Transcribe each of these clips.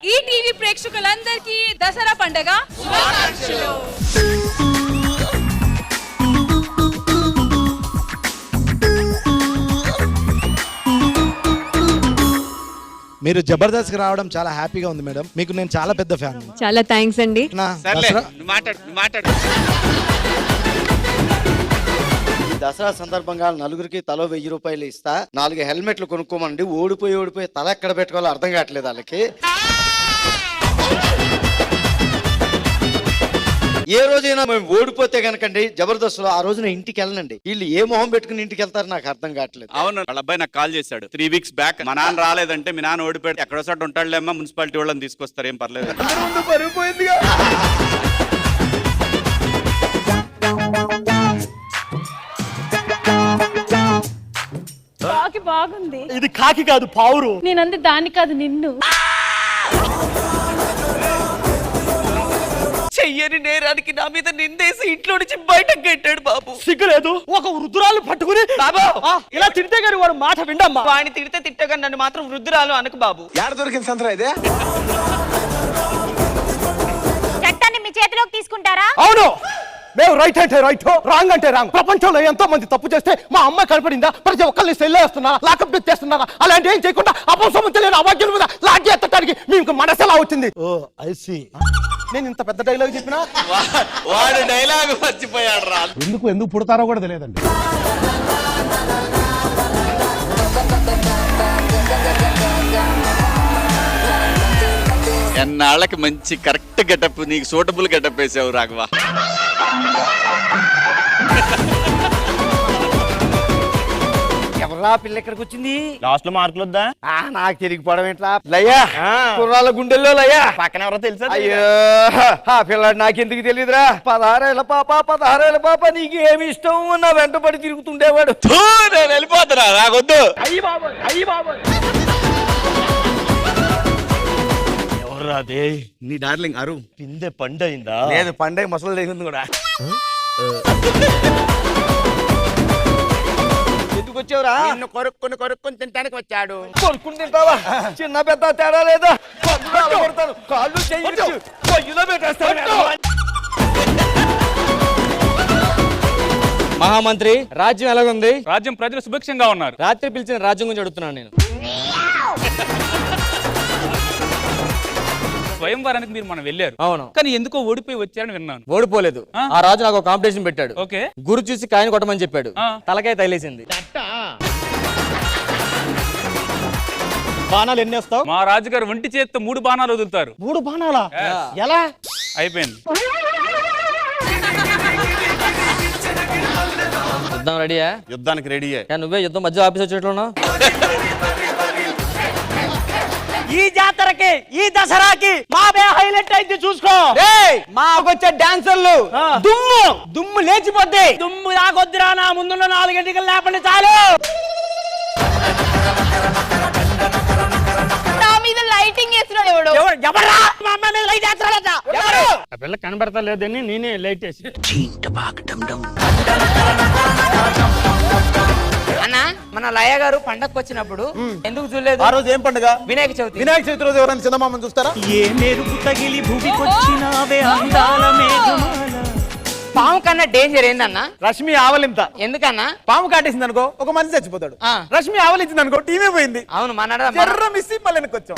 ఈ టీవీ ప్రేక్షకులందరికీ దసరా పండుగ శుభాకాంక్షలు. మీరు జబర్దస్త్ కి రావడం చాలా హ్యాపీగా ఉంది మేడం. మీకు నేను చాలా పెద్ద ఫ్యాన్. చాలా థ్యాంక్స్ అండి. దసరా సందర్భంగా నలుగురికి తలో 1000 రూపాయలు ఇస్తా, 4 హెల్మెట్లు కొనుక్కోమండి. ఓడిపోయి తల ఎక్కడ పెట్టుకోవాలో అర్థం కావట్లేదు వాళ్ళకి. ఏ రోజైనా మేము ఓడిపోతే కనుకండి జబర్దస్త్ లో ఆ రోజున ఇంటికి వెళ్ళనండి. వీళ్ళు ఏ మొహం పెట్టుకుని ఇంటికి వెళ్తారు నాకు అర్థం కావట్లేదు. అవును, వాళ్ళ అబ్బాయి నాకు కాల్ చేశాడు 3 వీక్స్ బ్యాక్. మా నాన్న రాలేదంటే మీ నాన్న ఓడిపోయి ఎక్కడో చోట ఉంటాడులేమ్మా, మున్సిపాలిటీ వాళ్ళని తీసుకొస్తారు, ఏం పర్లేదు. కాకి బాగుంది. ఇది కాకి కాదు, పావురు. నేనంది దాన్ని కాదు, నిన్ను. చెయ్యని నేరానికి నా మీద నిందేసి ఇంట్లో నుంచి బయటకు గెట్టాడు బాబు. సిగ్గులేదు? ఒక వృద్ధురాలు పట్టుకుని బాబు ఇలా తిడితే గాని వాడు మాట విండమ్మా. వాడిని తిడితే తిట్టగా నన్ను మాత్రం వృద్ధురాలు అనకు బాబు. యాడ దొరికింది సంతరా ఇదే? చట్టాన్ని మీ చేతిలోకి తీసుకుంటారా? అవును, మేము రైట్ అంటే రైట్, రాంగ్ అంటే రాంగ్. ప్రపంచంలో ఎంతో మంది తప్పు చేస్తే మా అమ్మాయి కనపడిందా? ప్రతి ఒక్కరిని సెల్లేస్తున్నారా, లాకప్ చేస్తున్నారా? అలాంటి ఏం చేయకుండా అపంసమం తెలియని అవాక్యం మీద లాఠీ ఎత్తడానికి మీకు మనసు ఎలా వచ్చింది? ఓ ఐ సీ. నేను ఇంత పెద్ద డైలాగ్ చెప్పినా వాడు డైలాగ్ మర్చిపోయాడు రా. ఎందుకు పుడతారో కూడా తెలియదండి. ఎన్నాళ్ళకి మంచి కరెక్ట్ గెటప్, నీకు సూటబుల్ గెటప్ వేసావు రాఘవ. ఎవరా పిల్ల ఇక్కడికి వచ్చింది? లాస్ట్ లో మార్కులు వద్దా? నాకు తిరిగిపోవడం ఏంట్రా? లయ్యా, కుర్రాళ్ళ గుండెల్లో లయ్యా. పక్కన ఎవరో తెలుసా? అయ్యో, ఆ పిల్లాడు నాకెందుకు తెలియదురా? 16 ఏళ్ళ పాప నీకు ఏమి ఇష్టం నా వెంట పడి తిరుగుతుండేవాడు. నేను వెళ్ళిపోతున్నా, నాకొద్దు. అయ్యి బాబోయ్, అయ్యి బాబోయ్. ఎవర్రా అదే? నీ డార్లింగ్ అరు. పిందె పండైందా? లేదు, పండగ మసలు దిగింది కూడా. ఎందుకు వచ్చావురా? కొరుక్కుని తింటానికి వచ్చాడు. కొనుక్కుని తింటావా? చిన్న పెద్ద తేడా లేదా? కొడతాను, కాళ్ళు చెయ్యి పొయ్యిలో పెట్టేస్తాను. మహామంత్రి, రాజ్యం ఎలాగుంది? రాజ్యం ప్రజలు సుభిక్షంగా ఉన్నారు. రాత్రి పిలిచిన రాజ్యం గురించి అడుగుతున్నాను నేను. స్వయంవరానికి మీరు మనం వెళ్ళారు. అవును, కానీ ఎందుకో ఓడిపోయి వచ్చారని విన్నాను. ఓడిపోలేదు. ఆ రాజు నాకు కాంపిటీషన్ పెట్టాడు. ఓకే, గురు చూసి కాయని కొట్టమని చెప్పాడు. తలకాయ తగిలేసింది. బాణాలు ఎన్ని వేస్తావు? మా రాజుగారు ఒంటి చేత్తో 3 బాణాలు వదులుతారు. 3 బాణాలా? ఎలా? అయిపోయింది. యుద్ధం రెడీయా? యుద్ధానికి రెడీయే. నువ్వే యుద్ధం మధ్య ఆఫీస్ వచ్చేట్లున్నావు. ఈ జాతరకి, ఈ దసరాకి మావే హైలైట్ అయింది చూసుకో. మాకొచ్చే డాన్సర్లు దుమ్ము లేచిపోద్ది. దుమ్ము నాకొద్దురా, నా ముందున్న 4 గంటలు లేపండి చాలు. నా మీద లైటింగ్ వేస్తున్నాడు ఎవడు? ఎవరా మా అమ్మ మీద లైట్ వేస్తాడట? ఎవరు? ఆ పిల్ల కనబడతా లేదని నేనే లైట్ వేసి. అన్నా, మన లయ గారు పండగకు వచ్చినప్పుడు ఎందుకు చూడలేదు? ఆ రోజు ఏం పండుగ? వినాయక చవితి. వినాయక చవితి రోజు ఎవరైనా చందమామని చూస్తారా? ఏ మెరుపు తగిలి భూమికొచ్చినావే అందాల మేఘమాల. పాము కన్నా డేంజర్ ఏందన్నా? రష్మి ఆవలింత. ఎందుకన్నా? పాము కాటేసింది అనుకో, ఒక మనిషి చచ్చిపోతాడు. రష్మి ఆవలించింది అనుకో, టీమే పోయింది. అవును, ఎర్ర మిస్సి మళ్ళీ వెనక్కొచ్చాం.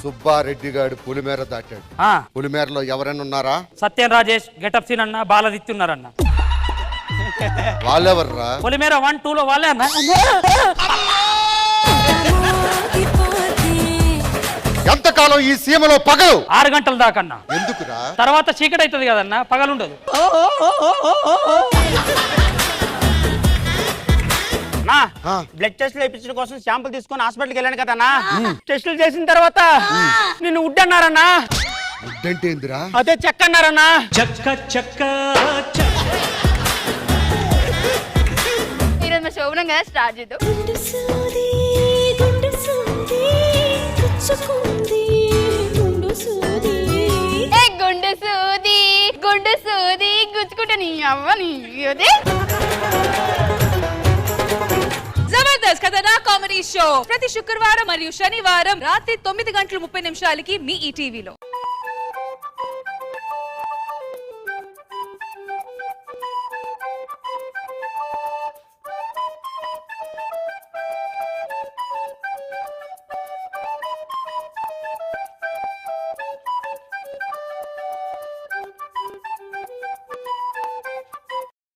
సుబ్బారెడ్డి గారు పులిమేర దాటాడు. పులిమేరలో ఎవరైనా ఉన్నారా? సత్యం రాజేష్, గెటప్ సీన్ అన్న, బాలదిత్య ఉన్నారన్న. వాళ్ళెవర్రా? పొలిమేర 1, 2 లో వాళ్ళే అన్న. ఎంతకాలం ఈ సీమలో పగలు? 6 గంటల దాకన్నా. ఎందుకురా? తర్వాత చీకటి అవుతుంది కదన్నా, పగలుండదు. బ్లడ్ టెస్ట్ వేయించడం కోసం శాంపుల్ తీసుకొని హాస్పిటల్కి వెళ్ళాను కదన్నా. టెస్టులు చేసిన తర్వాత నిన్ను వుడ్ అన్నారన్నా. అంటే ఏందిరా? అదే చెక్క అన్నారన్నా. చెక్క చెక్క. ఈరోజు మా శోభనం కదా, స్టార్ట్ చేద్దాం. గుండు సూది గుచ్చుకుంటే నీ అవ్వ నీ జబర్దస్త్ జబర్దస్త్ కథనా కామెడీ షో ప్రతి శుక్రవారం మరియు శనివారం రాత్రి 9:30 మీ ఈ టీవీలో.